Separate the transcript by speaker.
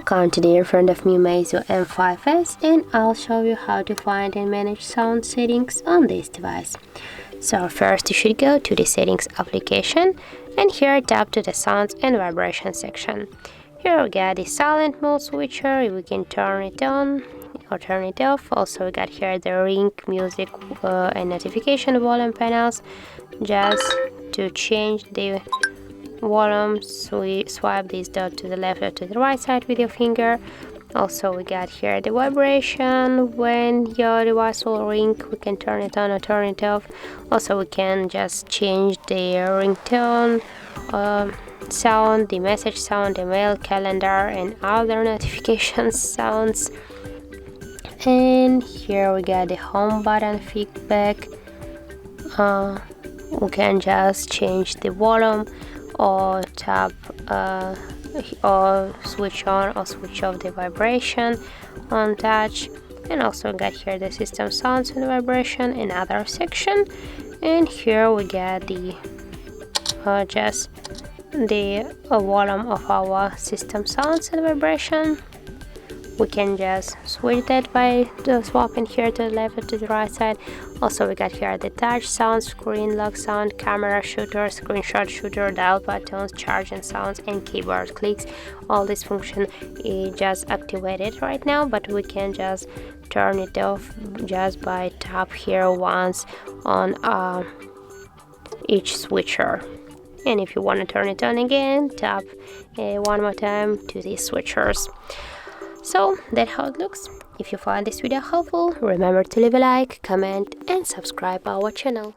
Speaker 1: Welcome, today in front of me Meizu M5s, and I'll show you how to find and manage sound settings on this device. So first you should go to the settings application and here tap to the sounds and vibration section. Here we got the silent mode switcher, we can turn it on or turn it off. Also we got here the ring, music and notification volume panels. Just to change the volumes, we swipe this dot to the left or to the right side with your finger. Also we got here the vibration. When your device will ring, we can turn it on or turn it off. Also we can just change the ringtone sound, the message sound, the mail, calendar and other notification sounds. And here we got the home button feedback. We can just change the volume or tap or switch on or switch off the vibration on touch. And also got here the system sounds and vibration and other section. And here we get the just the volume of our system sounds and vibration. We can just switch that by swapping here to the left or to the right side. Also we got here the touch sound, screen lock sound, camera shooter, screenshot shooter, dial buttons, charging sounds and keyboard clicks. All this function is just activated right now, but we can just turn it off just by tap here once on each switcher. And if you want to turn it on again, tap one more time to these switchers. So that's how it looks. If you find this video helpful, remember to leave a like, comment and subscribe our channel.